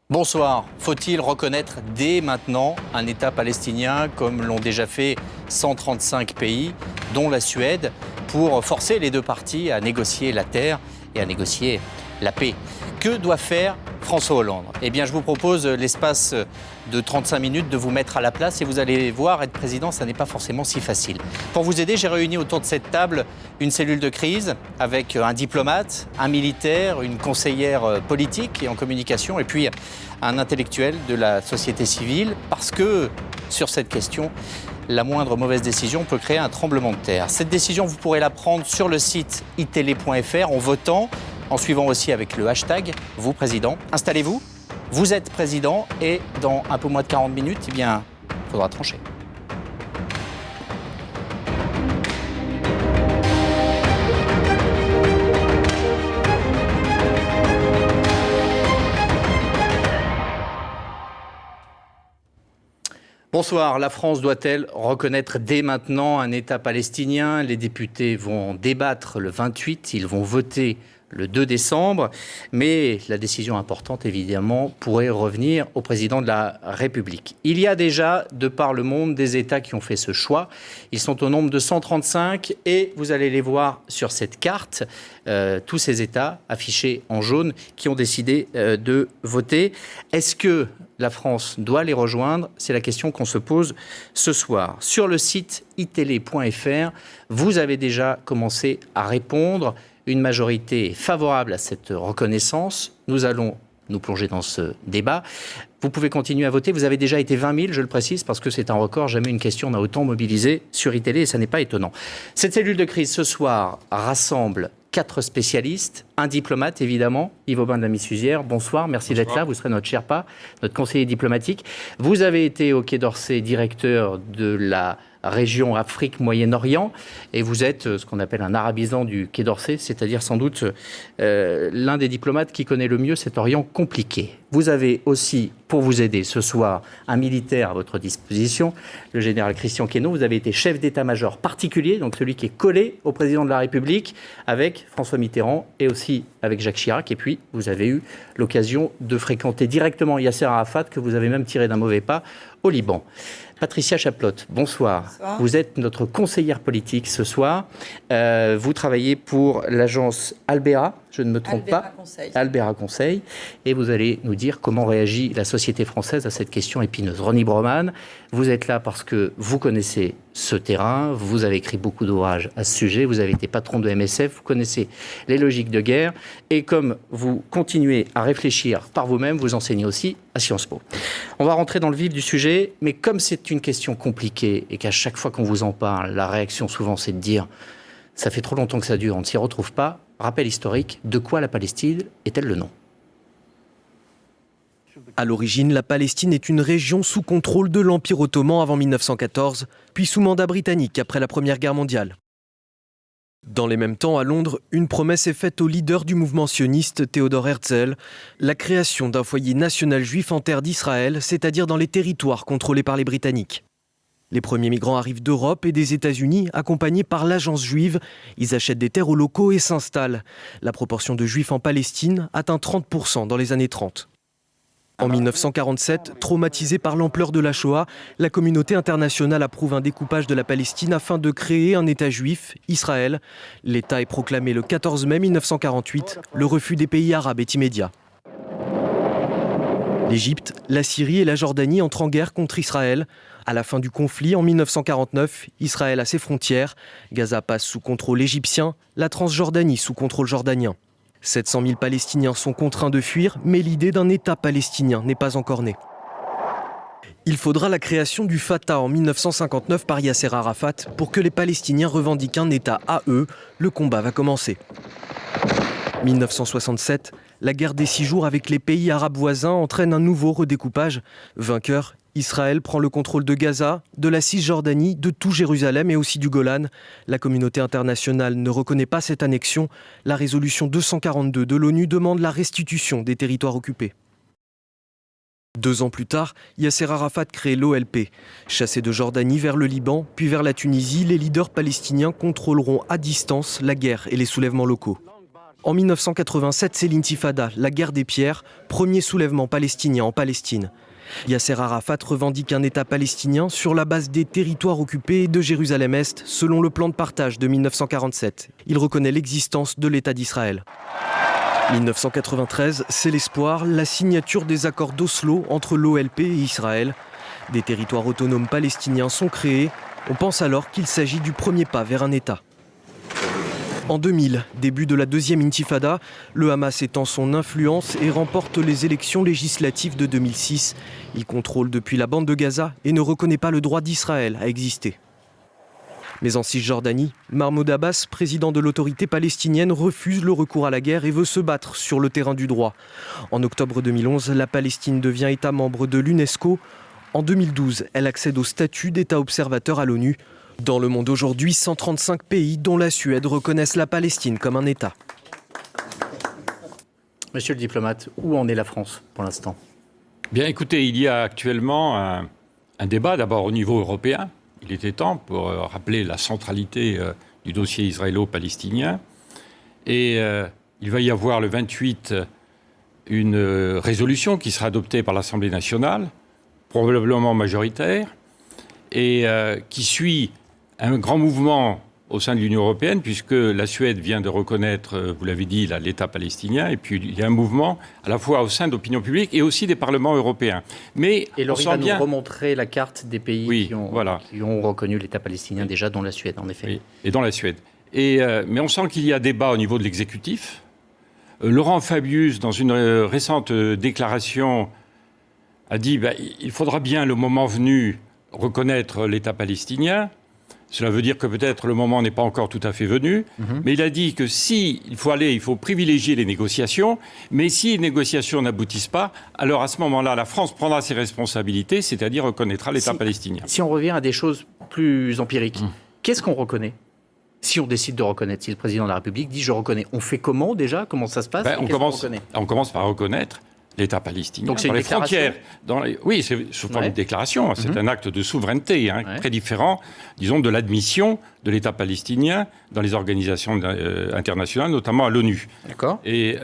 Bonsoir. Faut-il reconnaître dès maintenant un État palestinien comme l'ont déjà fait 135 pays, dont la Suède, pour forcer les deux parties à négocier la terre et à négocier la paix? Que doit faire François Hollande? Eh bien, je vous propose l'espace de 35 minutes de vous mettre à la place et vous allez voir, être président, ça n'est pas forcément si facile. Pour vous aider, j'ai réuni autour de cette table une cellule de crise avec un diplomate, un militaire, une conseillère politique et en communication et puis un intellectuel de la société civile parce que sur cette question, la moindre mauvaise décision peut créer un tremblement de terre. Cette décision, vous pourrez la prendre sur le site itélé.fr en votant, en suivant aussi avec le hashtag « Vous Président ». Installez-vous, vous êtes président et dans un peu moins de 40 minutes, eh bien, il faudra trancher. Bonsoir. La France doit-elle reconnaître dès maintenant un État palestinien? Les députés vont débattre le 28, ils vont voter le 2 décembre, mais la décision importante, évidemment, pourrait revenir au président de la République. Il y a déjà, de par le monde, des États qui ont fait ce choix. Ils sont au nombre de 135 et vous allez les voir sur cette carte, tous ces États affichés en jaune qui ont décidé de voter. Est-ce que la France doit les rejoindre? C'est la question qu'on se pose ce soir. Sur le site itélé.fr, vous avez déjà commencé à répondre. Une majorité favorable à cette reconnaissance. Nous allons nous plonger dans ce débat. Vous pouvez continuer à voter. Vous avez déjà été 20 000, je le précise, parce que c'est un record. Jamais une question n'a autant mobilisé sur iTélé et ça n'est pas étonnant. Cette cellule de crise ce soir rassemble 4 spécialistes, un diplomate évidemment, Yves Aubin de la Misuzière. Bonsoir, merci d'être là. Vous serez notre Sherpa, notre conseiller diplomatique. Vous avez été au Quai d'Orsay directeur de la région Afrique-Moyen-Orient et vous êtes ce qu'on appelle un arabisant du Quai d'Orsay, c'est-à-dire sans doute l'un des diplomates qui connaît le mieux cet Orient compliqué. Vous avez aussi, pour vous aider ce soir, un militaire à votre disposition, le général Christian Quesnot. Vous avez été chef d'état-major particulier, donc celui qui est collé au président de la République avec François Mitterrand et aussi avec Jacques Chirac. Et puis, vous avez eu l'occasion de fréquenter directement Yasser Arafat, que vous avez même tiré d'un mauvais pas au Liban. Patricia Chaplotte, bonsoir. Bonsoir. Vous êtes notre conseillère politique ce soir. Vous travaillez pour l'agence Albera, je ne me trompe pas. Conseil. Albera Conseil. Et vous allez nous dire comment réagit la société française à cette question épineuse. Ronnie Broman, vous êtes là parce que vous connaissez ce terrain, vous avez écrit beaucoup d'ouvrages à ce sujet, vous avez été patron de MSF, vous connaissez les logiques de guerre. Et comme vous continuez à réfléchir par vous-même, vous enseignez aussi à Sciences Po. On va rentrer dans le vif du sujet, mais comme c'est une question compliquée et qu'à chaque fois qu'on vous en parle, la réaction souvent c'est de dire « ça fait trop longtemps que ça dure, on ne s'y retrouve pas », rappel historique, de quoi la Palestine est-elle le nom? À l'origine, la Palestine est une région sous contrôle de l'Empire ottoman avant 1914, puis sous mandat britannique après la Première Guerre mondiale. Dans les mêmes temps, à Londres, une promesse est faite au leader du mouvement sioniste, Theodor Herzl, la création d'un foyer national juif en terre d'Israël, c'est-à-dire dans les territoires contrôlés par les Britanniques. Les premiers migrants arrivent d'Europe et des États-Unis, accompagnés par l'agence juive. Ils achètent des terres aux locaux et s'installent. La proportion de juifs en Palestine atteint 30% dans les années 30. En 1947, traumatisée par l'ampleur de la Shoah, la communauté internationale approuve un découpage de la Palestine afin de créer un État juif, Israël. L'État est proclamé le 14 mai 1948. Le refus des pays arabes est immédiat. L'Égypte, la Syrie et la Jordanie entrent en guerre contre Israël. À la fin du conflit, en 1949, Israël a ses frontières. Gaza passe sous contrôle égyptien, la Transjordanie sous contrôle jordanien. 700 000 Palestiniens sont contraints de fuir, mais l'idée d'un État palestinien n'est pas encore née. Il faudra la création du Fatah en 1959 par Yasser Arafat pour que les Palestiniens revendiquent un État à eux. Le combat va commencer. 1967, la guerre des 6 jours avec les pays arabes voisins entraîne un nouveau redécoupage. Vainqueur, Israël prend le contrôle de Gaza, de la Cisjordanie, de tout Jérusalem et aussi du Golan. La communauté internationale ne reconnaît pas cette annexion. La résolution 242 de l'ONU demande la restitution des territoires occupés. 2 ans plus tard, Yasser Arafat crée l'OLP. Chassés de Jordanie vers le Liban, puis vers la Tunisie, les leaders palestiniens contrôleront à distance la guerre et les soulèvements locaux. En 1987, c'est l'intifada, la guerre des pierres, premier soulèvement palestinien en Palestine. Yasser Arafat revendique un État palestinien sur la base des territoires occupés de Jérusalem-Est, selon le plan de partage de 1947. Il reconnaît l'existence de l'État d'Israël. 1993, c'est l'espoir, la signature des accords d'Oslo entre l'OLP et Israël. Des territoires autonomes palestiniens sont créés. On pense alors qu'il s'agit du premier pas vers un État. En 2000, début de la deuxième intifada, le Hamas étend son influence et remporte les élections législatives de 2006. Il contrôle depuis la bande de Gaza et ne reconnaît pas le droit d'Israël à exister. Mais en Cisjordanie, Mahmoud Abbas, président de l'autorité palestinienne, refuse le recours à la guerre et veut se battre sur le terrain du droit. En octobre 2011, la Palestine devient État membre de l'UNESCO. En 2012, elle accède au statut d'État observateur à l'ONU. Dans le monde aujourd'hui, 135 pays, dont la Suède, reconnaissent la Palestine comme un État. Monsieur le diplomate, où en est la France pour l'instant ? Bien, écoutez, il y a actuellement un débat, d'abord au niveau européen. Il était temps pour rappeler la centralité du dossier israélo-palestinien. Et il va y avoir le 28 une résolution qui sera adoptée par l'Assemblée nationale, probablement majoritaire, et qui suit un grand mouvement au sein de l'Union européenne, puisque la Suède vient de reconnaître, vous l'avez dit, l'État palestinien, et puis il y a un mouvement à la fois au sein de l'opinion publique et aussi des parlements européens. Mais et Laurie va nous remontrer la carte des pays qui ont reconnu l'État palestinien déjà, dont la Suède, en effet. Oui, et dont la Suède. Mais on sent qu'il y a débat au niveau de l'exécutif. Laurent Fabius, dans une récente déclaration, a dit il faudra bien, le moment venu, reconnaître l'État palestinien. Cela veut dire que peut-être le moment n'est pas encore tout à fait venu, mais il a dit que il faut privilégier les négociations, mais si les négociations n'aboutissent pas, alors à ce moment-là, la France prendra ses responsabilités, c'est-à-dire reconnaîtra l'État palestinien. Si on revient à des choses plus empiriques, qu'est-ce qu'on reconnaît ? Si on décide de reconnaître, si le président de la République dit « je reconnais », on fait comment déjà ? Comment ça se passe ? On commence par reconnaître l'État palestinien. Donc c'est dans une les frontières. Oui, c'est sous forme de déclaration. C'est un acte de souveraineté, très différent, disons, de l'admission de l'État palestinien dans les organisations internationales, notamment à l'ONU. D'accord. Et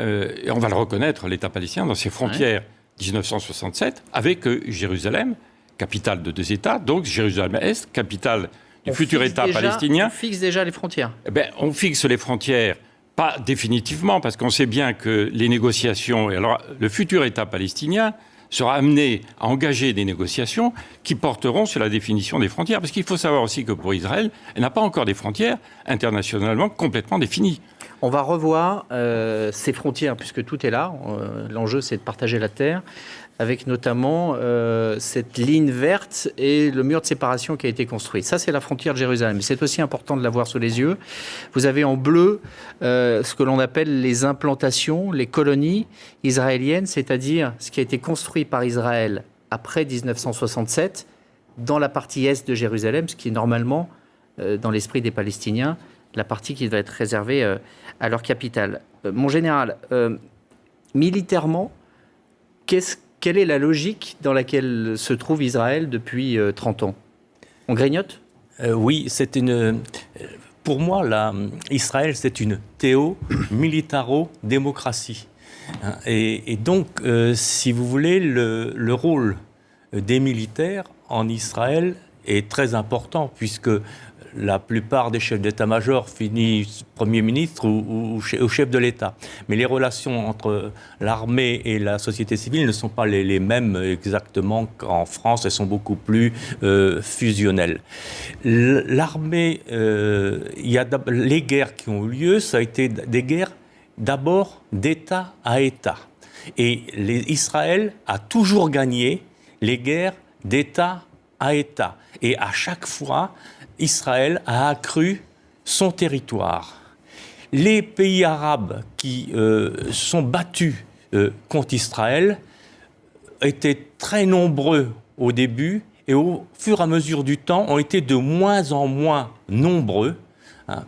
on va le reconnaître, l'État palestinien, dans ses frontières 1967, avec Jérusalem, capitale de deux États, donc Jérusalem-Est, capitale du futur État palestinien. On fixe déjà les frontières. On fixe les frontières. Pas définitivement, parce qu'on sait bien que les négociations... Et alors, le futur État palestinien sera amené à engager des négociations qui porteront sur la définition des frontières. Parce qu'il faut savoir aussi que pour Israël, elle n'a pas encore des frontières internationalement complètement définies. On va revoir ces frontières, puisque tout est là. L'enjeu, c'est de partager la terre, avec notamment cette ligne verte et le mur de séparation qui a été construit. Ça, c'est la frontière de Jérusalem. C'est aussi important de l'avoir sous les yeux. Vous avez en bleu ce que l'on appelle les implantations, les colonies israéliennes, c'est-à-dire ce qui a été construit par Israël après 1967 dans la partie est de Jérusalem, ce qui est normalement, dans l'esprit des Palestiniens, la partie qui va être réservée à leur capitale. Mon général, militairement, quelle est la logique dans laquelle se trouve Israël depuis 30 ans ? On grignote ? Oui, pour moi, Israël, c'est une théo-militaro-démocratie. Et donc, si vous voulez, le rôle des militaires en Israël est très important, puisque la plupart des chefs d'état-major finissent Premier ministre ou chef de l'État. Mais les relations entre l'armée et la société civile ne sont pas les mêmes exactement qu'en France. Elles sont beaucoup plus fusionnelles. L'armée, les guerres qui ont eu lieu, ça a été des guerres d'abord d'État à État. Et Israël a toujours gagné les guerres d'État à État. Et à chaque fois, Israël a accru son territoire. Les pays arabes qui sont battus contre Israël étaient très nombreux au début et au fur et à mesure du temps ont été de moins en moins nombreux,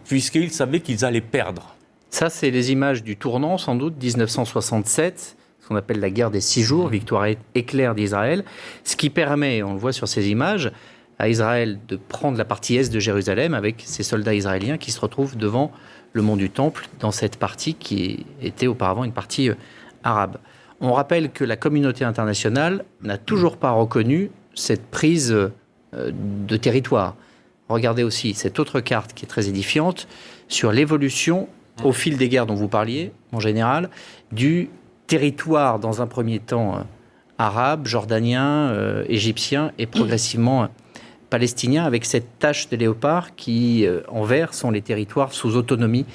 puisqu'ils savaient qu'ils allaient perdre. Ça, c'est les images du tournant, sans doute, 1967, ce qu'on appelle la guerre des 6 jours, victoire éclair d'Israël, ce qui permet, on le voit sur ces images, à Israël de prendre la partie est de Jérusalem avec ces soldats israéliens qui se retrouvent devant le mont du Temple, dans cette partie qui était auparavant une partie arabe. On rappelle que la communauté internationale n'a toujours pas reconnu cette prise de territoire. Regardez aussi cette autre carte qui est très édifiante sur l'évolution au fil des guerres dont vous parliez, en général, du territoire dans un premier temps arabe, jordanien, égyptien et progressivement palestinien, avec cette tache de léopard qui, en vert, sont les territoires sous autonomie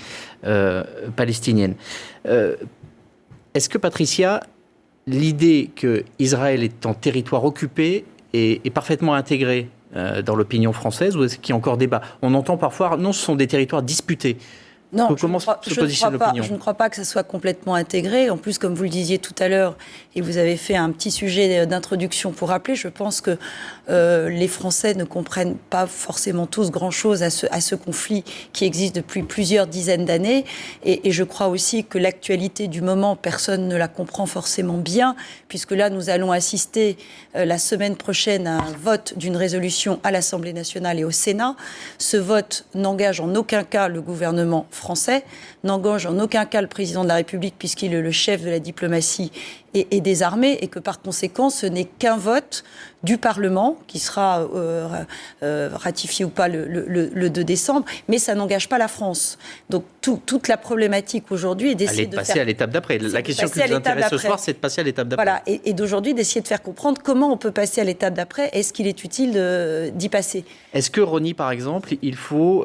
palestinienne. Est-ce que, Patricia, l'idée qu'Israël est en territoire occupé est parfaitement intégrée dans l'opinion française, ou est-ce qu'il y a encore débat? On entend parfois, non, ce sont des territoires disputés. Non, je ne crois pas que ça soit complètement intégré. En plus, comme vous le disiez tout à l'heure, et vous avez fait un petit sujet d'introduction pour rappeler, je pense que les Français ne comprennent pas forcément tous grand-chose à ce conflit qui existe depuis plusieurs dizaines d'années. Et je crois aussi que l'actualité du moment, personne ne la comprend forcément bien, puisque là, nous allons assister la semaine prochaine à un vote d'une résolution à l'Assemblée nationale et au Sénat. Ce vote n'engage en aucun cas le gouvernement français, n'engage en aucun cas le président de la République puisqu'il est le chef de la diplomatie et des armées, et que par conséquent ce n'est qu'un vote du Parlement qui sera ratifié ou pas le 2 décembre, mais ça n'engage pas la France. Donc toute la problématique aujourd'hui est d'essayer de passer à l'étape d'après. La question qui nous intéresse ce soir, c'est de passer à l'étape d'après. Voilà, et d'aujourd'hui d'essayer de faire comprendre comment on peut passer à l'étape d'après. Est-ce qu'il est utile d'y passer? Est-ce que, Rony, par exemple, il faut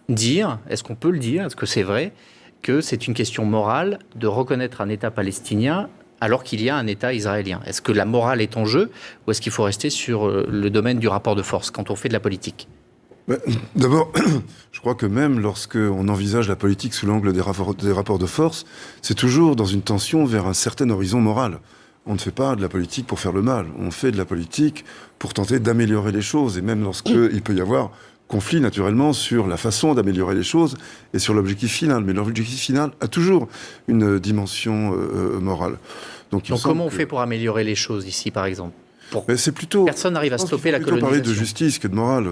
dire, est-ce qu'on peut le dire, est-ce que c'est vrai que c'est une question morale de reconnaître un État palestinien alors qu'il y a un État israélien? Est-ce que la morale est en jeu, ou est-ce qu'il faut rester sur le domaine du rapport de force quand on fait de la politique? D'abord, je crois que même lorsqu'on envisage la politique sous l'angle des rapports de force, c'est toujours dans une tension vers un certain horizon moral. On ne fait pas de la politique pour faire le mal, on fait de la politique pour tenter d'améliorer les choses, et même lorsqu'il peut y avoir conflit naturellement sur la façon d'améliorer les choses et sur l'objectif final. Mais l'objectif final a toujours une dimension morale. Donc comment on fait pour améliorer les choses ici, par exemple? C'est plutôt, personne n'arrive à stopper la colonisation. Parler de justice que de morale,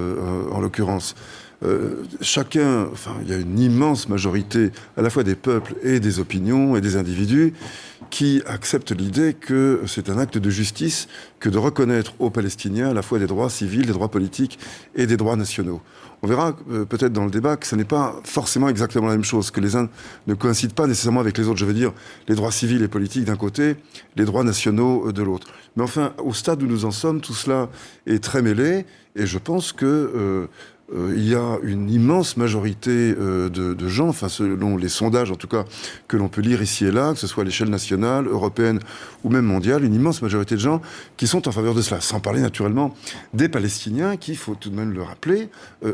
en l'occurrence. Il y a une immense majorité, à la fois des peuples et des opinions et des individus, qui acceptent l'idée que c'est un acte de justice que de reconnaître aux Palestiniens à la fois des droits civils, des droits politiques et des droits nationaux. On verra peut-être dans le débat que ce n'est pas forcément exactement la même chose, que les uns ne coïncident pas nécessairement avec les autres. Je veux dire, les droits civils et politiques d'un côté, les droits nationaux de l'autre. Mais enfin, au stade où nous en sommes, tout cela est très mêlé, et je pense que il y a une immense majorité de gens, enfin selon les sondages en tout cas que l'on peut lire ici et là, que ce soit à l'échelle nationale, européenne ou même mondiale, une immense majorité de gens qui sont en faveur de cela. Sans parler naturellement des Palestiniens qui, il faut tout de même le rappeler,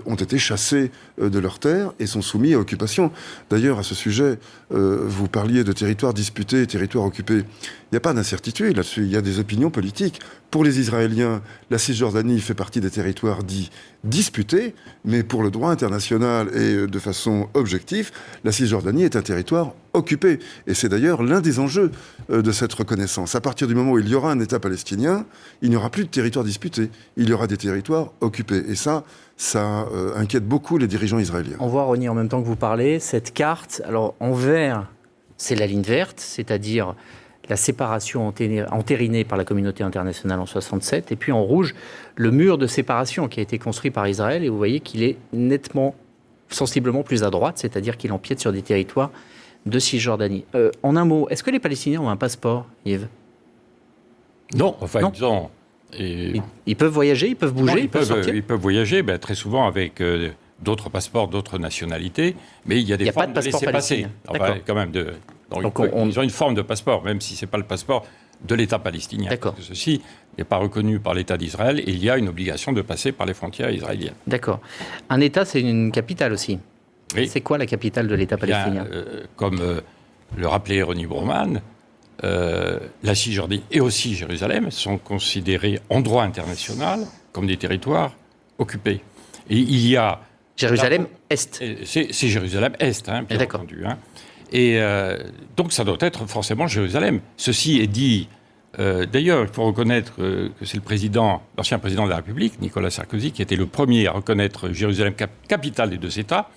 ont été chassés de leurs terres et sont soumis à occupation. D'ailleurs, à ce sujet, vous parliez de territoires disputés, territoires occupés. Il n'y a pas d'incertitude là-dessus, il y a des opinions politiques. Pour les Israéliens, la Cisjordanie fait partie des territoires dits disputés, mais pour le droit international et de façon objective, la Cisjordanie est un territoire occupé. Et c'est d'ailleurs l'un des enjeux de cette reconnaissance. À partir du moment où il y aura un État palestinien, il n'y aura plus de territoires disputés, il y aura des territoires occupés. Et ça inquiète beaucoup les dirigeants israéliens. On voit, Rony, en même temps que vous parlez, cette carte. Alors, en vert, c'est la ligne verte, c'est-à-dire la séparation entérinée par la communauté internationale en 1967, et puis en rouge, le mur de séparation qui a été construit par Israël, et vous voyez qu'il est nettement, sensiblement plus à droite, c'est-à-dire qu'il empiète sur des territoires de Cisjordanie. En un mot, est-ce que les Palestiniens ont un passeport, Yves? Non, enfin, non. ils ont... Ils peuvent voyager, ils peuvent bouger, non, ils peuvent sortir. Ils peuvent voyager, très souvent avec d'autres passeports, d'autres nationalités, mais il y a des formes de laisser-passer. Enfin, quand même Donc ils ont une forme de passeport, même si ce n'est pas le passeport de l'État palestinien. D'accord. Parce que ceci n'est pas reconnu par l'État d'Israël, et il y a une obligation de passer par les frontières israéliennes. D'accord. Un État, c'est une capitale aussi. Oui. C'est quoi la capitale de l'État palestinien? Comme le rappelait Rony Broman, la Cisjordanie et aussi Jérusalem sont considérés en droit international comme des territoires occupés. Et il y a... Jérusalem-Est. C'est Jérusalem-Est, bien entendu. Et donc ça doit être forcément Jérusalem. Ceci est dit D'ailleurs, il faut reconnaître que c'est l'ancien président de la République, Nicolas Sarkozy, qui était le premier à reconnaître Jérusalem capitale des deux États.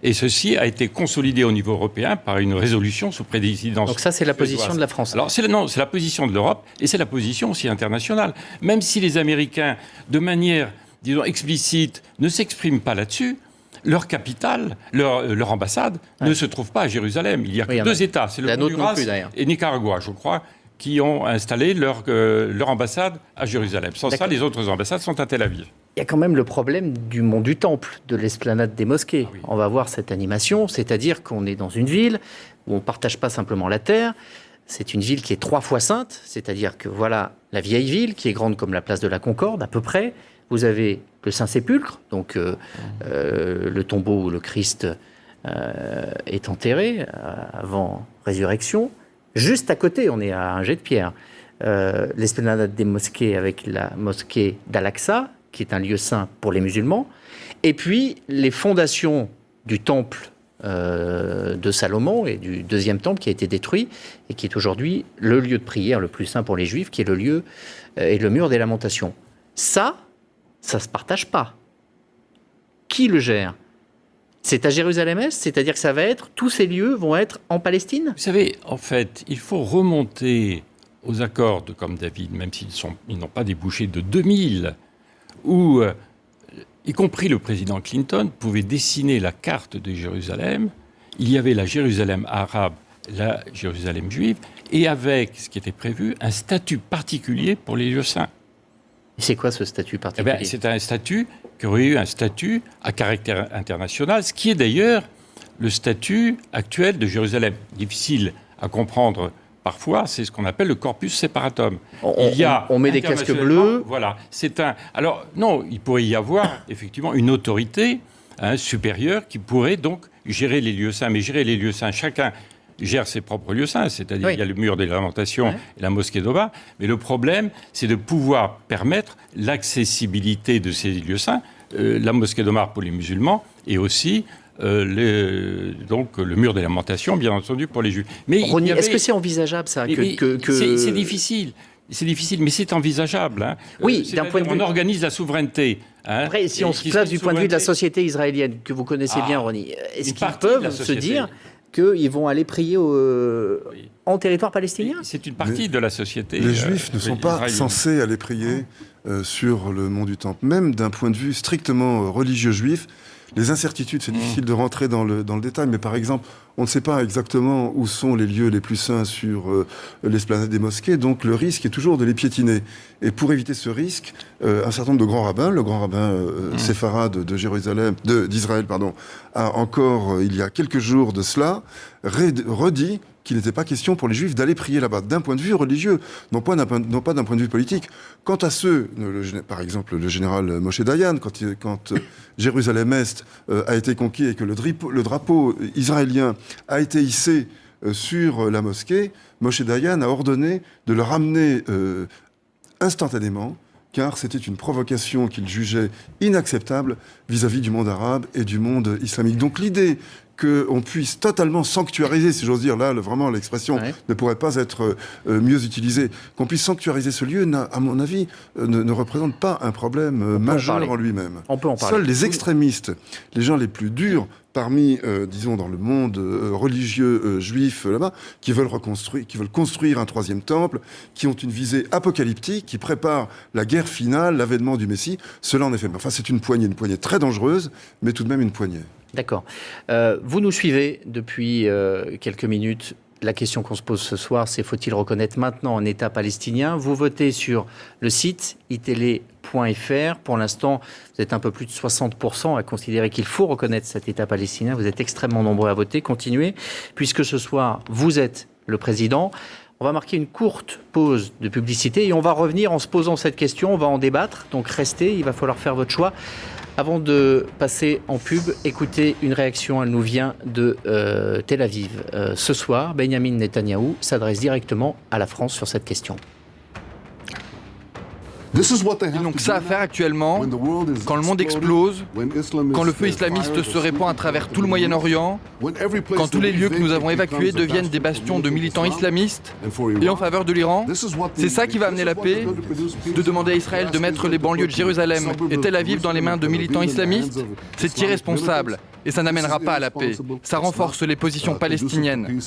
Et ceci a été consolidé au niveau européen par une résolution sous présidence. Donc ça, c'est la position de la France. Alors, c'est la position de l'Europe et c'est la position aussi internationale. Même si les Américains, de manière, disons, explicite, ne s'expriment pas là-dessus, leur capitale, leur ambassade ne se trouve pas à Jérusalem. Il y a que deux États, c'est le Honduras et Nicaragua, je crois, qui ont installé leur ambassade à Jérusalem. Sans ça, les autres ambassades sont à Tel Aviv. Il y a quand même le problème du mont du Temple, de l'esplanade des mosquées. Ah oui. On va voir cette animation, c'est-à-dire qu'on est dans une ville où on ne partage pas simplement la terre. C'est une ville qui est 3 fois sainte, c'est-à-dire que voilà la vieille ville qui est grande comme la place de la Concorde à peu près. Vous avez le Saint-Sépulcre, donc le tombeau où le Christ est enterré avant résurrection. Juste à côté, on est à un jet de pierre. L'esplanade des mosquées avec la mosquée d'Al-Aqsa, qui est un lieu saint pour les musulmans, et puis les fondations du temple de Salomon et du deuxième temple qui a été détruit et qui est aujourd'hui le lieu de prière le plus saint pour les Juifs, qui est le lieu et le mur des lamentations. Ça se partage pas. Qui le gère ? C'est à Jérusalem-Est, c'est-à-dire que tous ces lieux vont être en Palestine ? Vous savez, en fait, il faut remonter aux accords de Camp David, même s'ils n'ont pas débouché de 2000, où, y compris le président Clinton, pouvait dessiner la carte de Jérusalem. Il y avait la Jérusalem arabe, la Jérusalem juive, et avec, ce qui était prévu, un statut particulier pour les lieux saints. Et c'est quoi ce statut particulier ? C'est un statut qui aurait eu un statut à caractère international, ce qui est d'ailleurs le statut actuel de Jérusalem. Difficile à comprendre parfois, c'est ce qu'on appelle le corpus separatum. On met des casques bleus. Voilà. Alors, non, il pourrait y avoir effectivement une autorité supérieure qui pourrait donc gérer les lieux saints. Mais gérer les lieux saints, chacun gère ses propres lieux saints, c'est-à-dire il y a le mur des lamentations et la mosquée d'Oba. Mais le problème, c'est de pouvoir permettre l'accessibilité de ces lieux saints, la mosquée d'Omar pour les musulmans et aussi donc le mur des lamentations, bien entendu, pour les juifs. Mais est-ce que c'est envisageable, ça C'est difficile. C'est difficile, mais c'est envisageable. Hein. Oui, d'un point de vue... On organise la souveraineté. Hein, après, si on se place du point de vue de la société israélienne, que vous connaissez bien, Ronnie, est-ce qu'ils peuvent se dire qu'ils vont aller prier en territoire palestinien ? C'est une partie de la société. Les Juifs ne sont pas censés aller prier sur le mont du Temple. Même d'un point de vue strictement religieux juif, les incertitudes, c'est difficile de rentrer dans le détail, mais par exemple, on ne sait pas exactement où sont les lieux les plus saints sur l'esplanade des mosquées, donc le risque est toujours de les piétiner. Et pour éviter ce risque, un certain nombre de grands rabbins, le grand rabbin séfarade d'Israël, a encore, il y a quelques jours de cela, redit qu'il n'était pas question pour les Juifs d'aller prier là-bas, d'un point de vue religieux, non pas d'un point de vue politique. Quant à ceux, par exemple le général Moshe Dayan, quand Jérusalem-Est a été conquis et que le drapeau israélien a été hissé sur la mosquée, Moshe Dayan a ordonné de le ramener instantanément, car c'était une provocation qu'il jugeait inacceptable vis-à-vis du monde arabe et du monde islamique. Donc l'idée qu'on puisse totalement sanctuariser, si j'ose dire, là, vraiment, l'expression ne pourrait pas être mieux utilisée, qu'on puisse sanctuariser ce lieu, à mon avis, ne représente pas un problème majeur en lui-même. On peut en parler. Seuls les extrémistes, les gens les plus durs, parmi, disons, dans le monde religieux juif là-bas, qui veulent construire un troisième temple, qui ont une visée apocalyptique, qui préparent la guerre finale, l'avènement du Messie, cela en effet. Enfin, c'est une poignée très dangereuse, mais tout de même une poignée. D'accord. Vous nous suivez depuis quelques minutes. La question qu'on se pose ce soir, c'est faut-il reconnaître maintenant un État palestinien ? Vous votez sur le site itélé.fr. Pour l'instant, vous êtes un peu plus de 60% à considérer qu'il faut reconnaître cet État palestinien. Vous êtes extrêmement nombreux à voter. Continuez, puisque ce soir, vous êtes le président. On va marquer une courte pause de publicité et on va revenir en se posant cette question. On va en débattre. Donc restez, il va falloir faire votre choix. Avant de passer en pub, écoutez une réaction, elle nous vient de Tel Aviv. Ce soir, Benjamin Netanyahou s'adresse directement à la France sur cette question. Ils n'ont que ça à faire actuellement, quand le monde explose, quand le feu islamiste se répand à travers tout le Moyen-Orient, quand tous les lieux que nous avons évacués deviennent des bastions de militants islamistes, et en faveur de l'Iran. C'est ça qui va amener la paix, de demander à Israël de mettre les banlieues de Jérusalem et Tel Aviv dans les mains de militants islamistes. C'est irresponsable. Et ça n'amènera pas à la paix. Ça renforce les positions palestiniennes.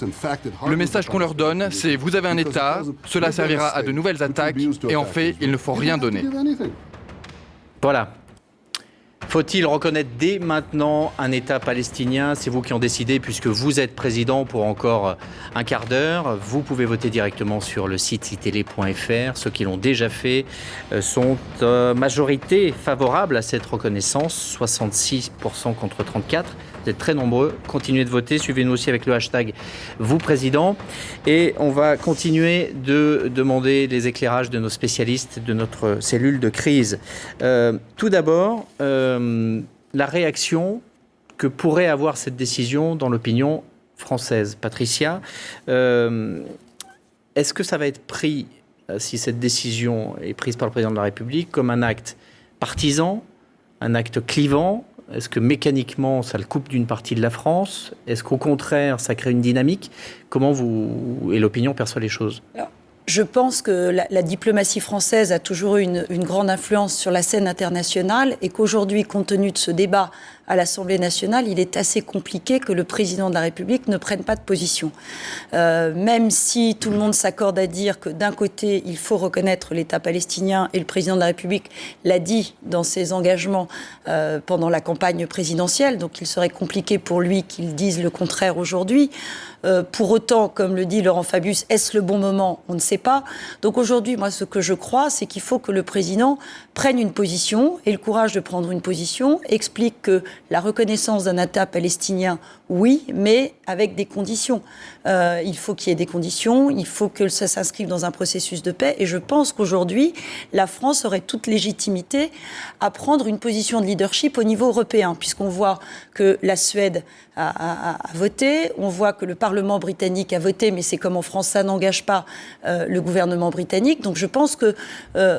Le message qu'on leur donne, c'est « vous avez un État, cela servira à de nouvelles attaques, et en fait, il ne faut rien donner ». Voilà. Faut-il reconnaître dès maintenant un État palestinien? C'est vous qui en décidez puisque vous êtes président pour encore un quart d'heure. Vous pouvez voter directement sur le site itélé.fr. Ceux qui l'ont déjà fait sont majorité favorable à cette reconnaissance, 66% contre 34%. Vous êtes très nombreux. Continuez de voter. Suivez-nous aussi avec le hashtag vous président. Et on va continuer de demander les éclairages de nos spécialistes de notre cellule de crise. Tout d'abord, la réaction que pourrait avoir cette décision dans l'opinion française. Patricia, est-ce que ça va être pris, si cette décision est prise par le président de la République, comme un acte partisan, un acte clivant? Est-ce que mécaniquement, ça le coupe d'une partie de la France? Est-ce qu'au contraire, ça crée une dynamique? Comment vous et l'opinion perçoit les choses? Alors, je pense que la diplomatie française a toujours eu une grande influence sur la scène internationale et qu'aujourd'hui, compte tenu de ce débat à l'Assemblée nationale, il est assez compliqué que le président de la République ne prenne pas de position. Même si tout le monde s'accorde à dire que d'un côté, il faut reconnaître l'État palestinien, et le président de la République l'a dit dans ses engagements pendant la campagne présidentielle, donc il serait compliqué pour lui qu'il dise le contraire aujourd'hui. Pour autant, comme le dit Laurent Fabius, est-ce le bon moment? On ne sait pas. Donc aujourd'hui, moi, ce que je crois, c'est qu'il faut que le président prenne une position, ait le courage de prendre une position, explique que la reconnaissance d'un État palestinien, oui, mais avec des conditions. Il faut qu'il y ait des conditions, il faut que ça s'inscrive dans un processus de paix. Et je pense qu'aujourd'hui, la France aurait toute légitimité à prendre une position de leadership au niveau européen, puisqu'on voit que la Suède a voté, on voit que le Parlement britannique a voté, mais c'est comme en France, ça n'engage pas le gouvernement britannique. Donc je pense que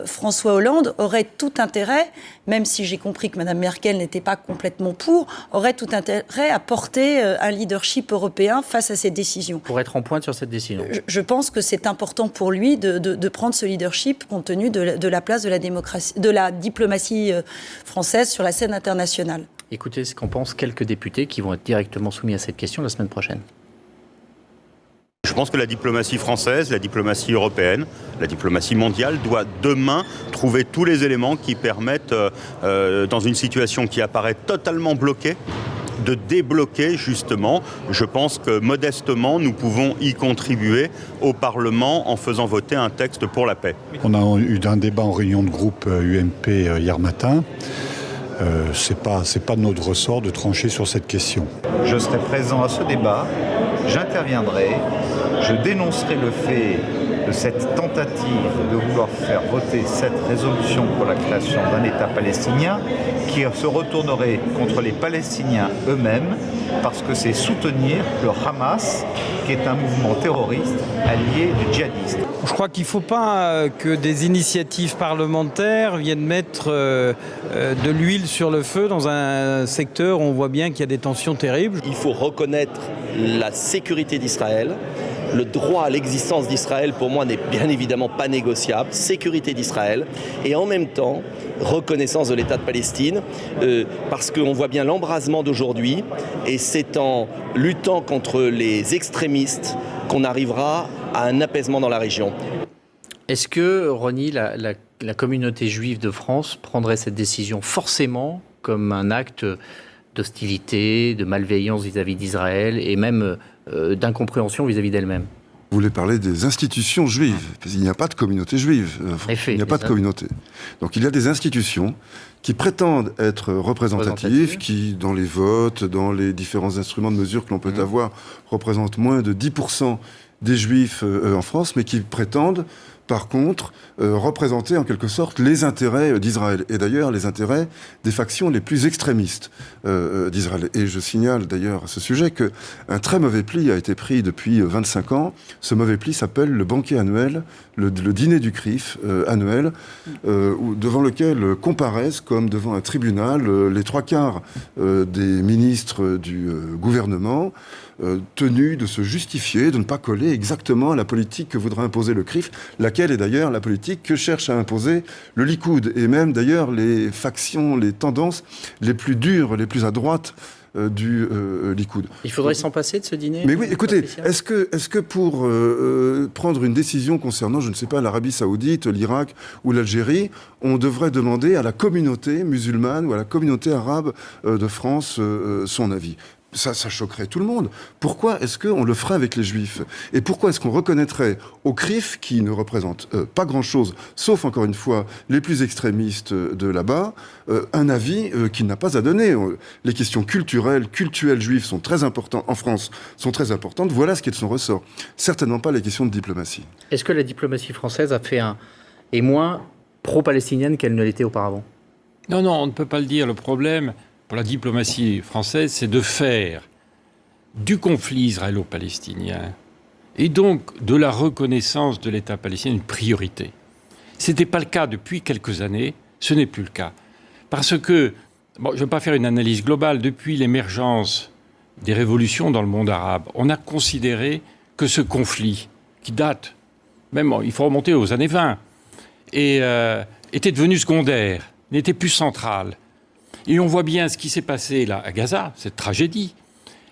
François Hollande aurait tout intérêt, même si j'ai compris que Mme Merkel n'était pas complètement pour, aurait tout intérêt à porter un leadership européen face à cette décision. Pour être en pointe sur cette décision. Je pense que c'est important pour lui de prendre ce leadership compte tenu de la place de la diplomatie française sur la scène internationale. Écoutez ce qu'en pensent quelques députés qui vont être directement soumis à cette question la semaine prochaine. Je pense que la diplomatie française, la diplomatie européenne, la diplomatie mondiale doit demain trouver tous les éléments qui permettent, dans une situation qui apparaît totalement bloquée, de débloquer justement. Je pense que modestement, nous pouvons y contribuer au Parlement en faisant voter un texte pour la paix. On a eu un débat en réunion de groupe UMP hier matin. C'est pas notre ressort de trancher sur cette question. Je serai présent à ce débat, j'interviendrai, je dénoncerai le fait de cette tentative de vouloir faire voter cette résolution pour la création d'un État palestinien qui se retournerait contre les Palestiniens eux-mêmes parce que c'est soutenir le Hamas qui est un mouvement terroriste allié du djihadiste. Je crois qu'il ne faut pas que des initiatives parlementaires viennent mettre de l'huile sur le feu dans un secteur où on voit bien qu'il y a des tensions terribles. Il faut reconnaître la sécurité d'Israël. Le droit à l'existence d'Israël, pour moi, n'est bien évidemment pas négociable. Sécurité d'Israël et en même temps, reconnaissance de l'État de Palestine, parce qu'on voit bien l'embrasement d'aujourd'hui et c'est en luttant contre les extrémistes qu'on arrivera à un apaisement dans la région. Est-ce que, Ronnie, la communauté juive de France prendrait cette décision forcément comme un acte d'hostilité, de malveillance vis-à-vis d'Israël et même d'incompréhension vis-à-vis d'elle-même? Vous voulez parler des institutions juives, parce qu'il n'y a pas de communauté juive. Il n'y a pas de communauté. Donc il y a des institutions qui prétendent être représentatives, qui, dans les votes, dans les différents instruments de mesure que l'on peut avoir, représentent moins de 10% des juifs en France, mais qui prétendent par contre, représenter en quelque sorte les intérêts d'Israël. Et d'ailleurs, les intérêts des factions les plus extrémistes d'Israël. Et je signale d'ailleurs à ce sujet qu'un très mauvais pli a été pris depuis 25 ans. Ce mauvais pli s'appelle le banquet annuel, le dîner du CRIF annuel, devant lequel comparaissent, comme devant un tribunal, les 3/4 des ministres du gouvernement, tenus de se justifier, de ne pas coller exactement à la politique que voudra imposer le CRIF, laquelle est d'ailleurs la politique que cherche à imposer le Likoud, et même d'ailleurs les factions, les tendances les plus dures, les plus à droite du Likoud. Il faudrait s'en passer de ce dîner. Mais oui, écoutez, est-ce que pour prendre une décision concernant, je ne sais pas, l'Arabie Saoudite, l'Irak ou l'Algérie, on devrait demander à la communauté musulmane ou à la communauté arabe de France son avis? Ça choquerait tout le monde. Pourquoi est-ce qu'on le ferait avec les Juifs? Et pourquoi est-ce qu'on reconnaîtrait au CRIF, qui ne représente pas grand-chose, sauf encore une fois les plus extrémistes de là-bas, un avis qu'il n'a pas à donner? Les questions culturelles juives sont très importantes, en France, sont très importantes. Voilà ce qui est de son ressort. Certainement pas les questions de diplomatie. Est-ce que la diplomatie française est moins pro-palestinienne qu'elle ne l'était auparavant? Non, on ne peut pas le dire. Le problème pour la diplomatie française, c'est de faire du conflit israélo-palestinien et donc de la reconnaissance de l'État palestinien une priorité. Ce n'était pas le cas depuis quelques années, ce n'est plus le cas. Parce que, je ne vais pas faire une analyse globale, depuis l'émergence des révolutions dans le monde arabe, on a considéré que ce conflit, qui date, même il faut remonter aux années 20, était devenu secondaire, n'était plus central. Et on voit bien ce qui s'est passé là à Gaza, cette tragédie.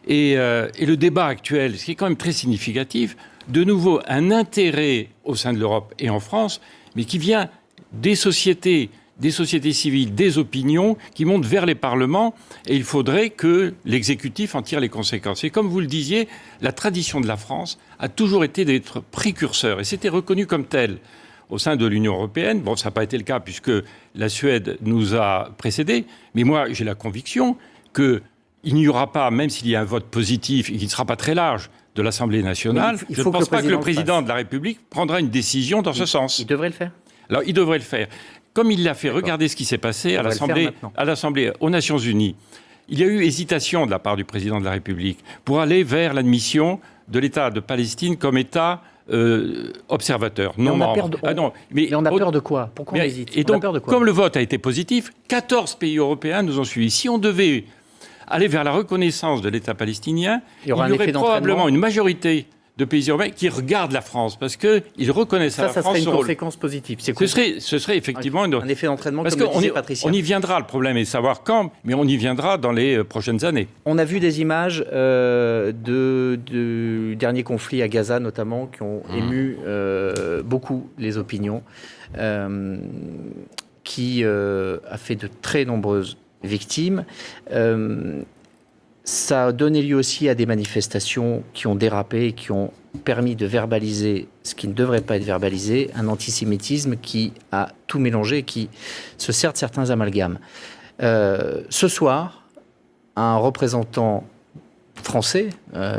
Et le débat actuel, ce qui est quand même très significatif, de nouveau un intérêt au sein de l'Europe et en France, mais qui vient des sociétés civiles, des opinions qui montent vers les parlements, et il faudrait que l'exécutif en tire les conséquences. Et comme vous le disiez, la tradition de la France a toujours été d'être précurseur, et c'était reconnu comme tel au sein de l'Union européenne. Bon, ça n'a pas été le cas puisque la Suède nous a précédés, mais moi j'ai la conviction qu'il n'y aura pas, même s'il y a un vote positif et qui ne sera pas très large de l'Assemblée nationale, je ne pense pas que le président de la République prendra une décision dans ce sens. Il devrait le faire. Alors il devrait le faire. Comme il l'a fait, regardez ce qui s'est passé à l'Assemblée, aux Nations Unies. Il y a eu hésitation de la part du président de la République pour aller vers l'admission de l'État de Palestine comme État observateur, non membre. Mais on a peur de quoi? Pourquoi on hésite? Et donc, comme le vote a été positif, 14 pays européens nous ont suivis. Si on devait aller vers la reconnaissance de l'État palestinien, il y aurait probablement une majorité de pays européens qui regardent la France parce qu'ils reconnaissent à la France ça serait une son rôle. conséquence positive. Ce serait effectivement un effet d'entraînement, parce comme le disait Patricia. On y viendra, le problème est de savoir quand, mais on y viendra dans les prochaines années. On a vu des images du dernier conflit à Gaza, notamment, qui ont ému beaucoup les opinions, qui a fait de très nombreuses victimes. Ça a donné lieu aussi à des manifestations qui ont dérapé et qui ont permis de verbaliser ce qui ne devrait pas être verbalisé, un antisémitisme qui a tout mélangé et qui se sert de certains amalgames. Ce soir, un représentant français,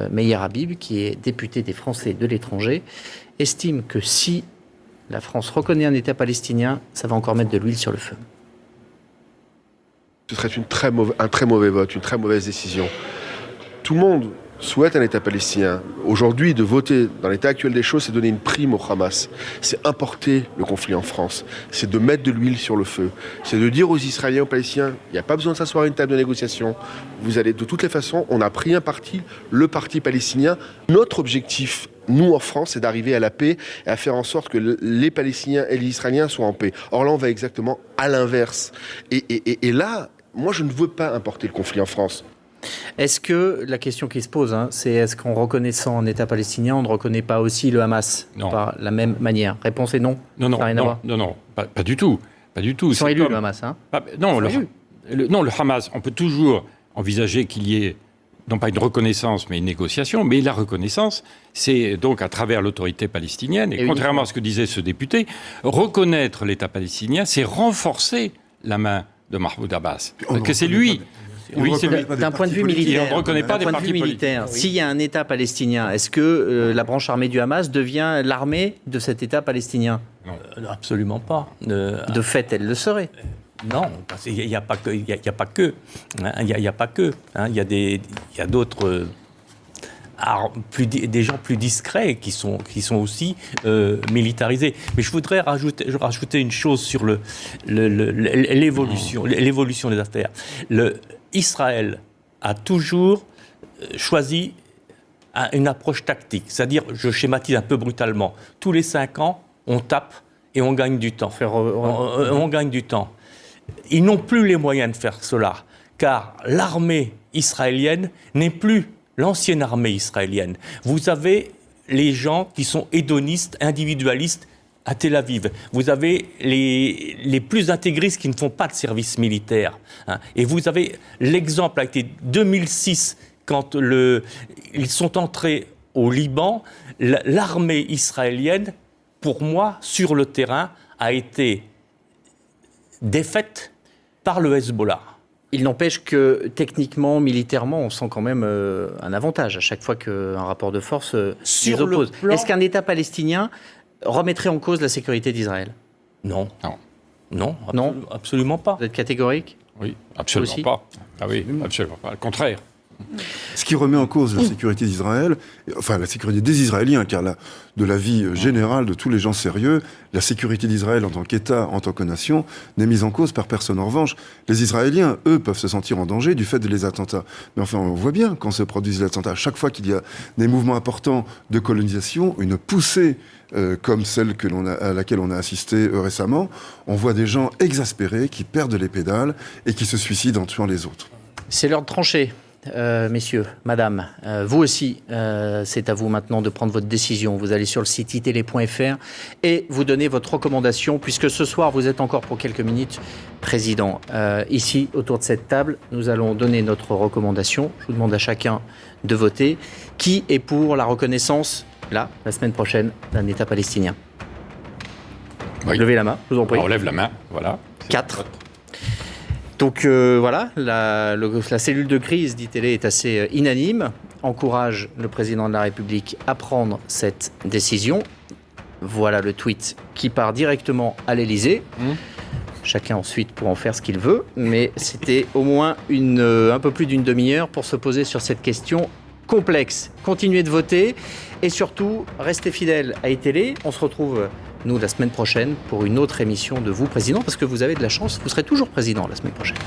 Meyer Habib, qui est député des Français de l'étranger, estime que si la France reconnaît un État palestinien, ça va encore mettre de l'huile sur le feu. Ce serait un très mauvais vote, une très mauvaise décision. Tout le monde souhaite un État palestinien. Aujourd'hui, de voter dans l'état actuel des choses, c'est donner une prime au Hamas. C'est importer le conflit en France. C'est de mettre de l'huile sur le feu. C'est de dire aux Israéliens et aux Palestiniens, il n'y a pas besoin de s'asseoir à une table de négociation. Vous allez, de toutes les façons, on a pris un parti, le parti palestinien. Notre objectif, nous en France, c'est d'arriver à la paix et à faire en sorte que les Palestiniens et les Israéliens soient en paix. Or là, on va exactement à l'inverse. Et là, moi, je ne veux pas importer le conflit en France. Est-ce que, la question qui se pose, c'est est-ce qu'en reconnaissant un État palestinien, on ne reconnaît pas aussi le Hamas par la même manière? Réponse est non. Non, pas du tout. Ils sont élus, le Hamas. Non, le Hamas, on peut toujours envisager qu'il y ait, non pas une reconnaissance, mais une négociation. Mais la reconnaissance, c'est donc à travers l'autorité palestinienne. Et contrairement à ce que disait ce député, reconnaître l'État palestinien, c'est renforcer la main de Mahmoud Abbas. Que c'est lui. D'un point de vue militaire, on ne reconnaît pas des partis militaires. S'il y a un État palestinien, est-ce que la branche armée du Hamas devient l'armée de cet État palestinien? Non. Absolument pas. De fait, elle le serait. Non, parce qu'il n'y a pas que. Il n'y a pas que. Il y a d'autres. Des gens plus discrets qui sont aussi militarisés. Mais je voudrais rajouter une chose sur l'évolution des affaires. Israël a toujours choisi une approche tactique, c'est-à-dire, je schématise un peu brutalement, tous les 5 ans, on tape et on gagne du temps. On gagne du temps. Ils n'ont plus les moyens de faire cela, car l'armée israélienne n'est plus l'ancienne armée israélienne. Vous avez les gens qui sont hédonistes, individualistes à Tel Aviv. Vous avez les plus intégristes qui ne font pas de service militaire. Et vous avez l'exemple a été 2006, quand ils sont entrés au Liban, l'armée israélienne, pour moi, sur le terrain, a été défaite par le Hezbollah. Il n'empêche que, techniquement, militairement, on sent quand même un avantage à chaque fois qu'un rapport de force les oppose. Est-ce qu'un État palestinien remettrait en cause la sécurité d'Israël? Non. Absolument pas. Vous êtes catégorique? Oui, absolument pas. Ah oui, absolument pas. Au contraire. Ce qui remet en cause la sécurité d'Israël, enfin la sécurité des Israéliens, car de la vie générale de tous les gens sérieux, la sécurité d'Israël en tant qu'État, en tant que nation, n'est mise en cause par personne. En revanche, les Israéliens, eux, peuvent se sentir en danger du fait des attentats. Mais enfin, on voit bien quand se produisent les attentats, à chaque fois qu'il y a des mouvements importants de colonisation, une poussée comme celle à laquelle on a assisté récemment, on voit des gens exaspérés qui perdent les pédales et qui se suicident en tuant les autres. C'est l'heure de trancher. Messieurs, madame, vous aussi, c'est à vous maintenant de prendre votre décision. Vous allez sur le site itélé.fr et vous donnez votre recommandation, puisque ce soir, vous êtes encore pour quelques minutes président. Ici, autour de cette table, nous allons donner notre recommandation. Je vous demande à chacun de voter. Qui est pour la reconnaissance, la semaine prochaine, d'un État palestinien? Oui. Levez la main, je vous en prie. On lève la main, voilà. 4. Donc voilà, la cellule de crise d'ITélé est assez inanime, encourage le président de la République à prendre cette décision. Voilà le tweet qui part directement à l'Élysée. Chacun ensuite pourra en faire ce qu'il veut, mais c'était au moins un peu plus d'une demi-heure pour se poser sur cette question complexe. Continuez de voter et surtout, restez fidèles à ITélé. On se retrouve, nous, la semaine prochaine pour une autre émission de Vous, Président, parce que vous avez de la chance, vous serez toujours président la semaine prochaine.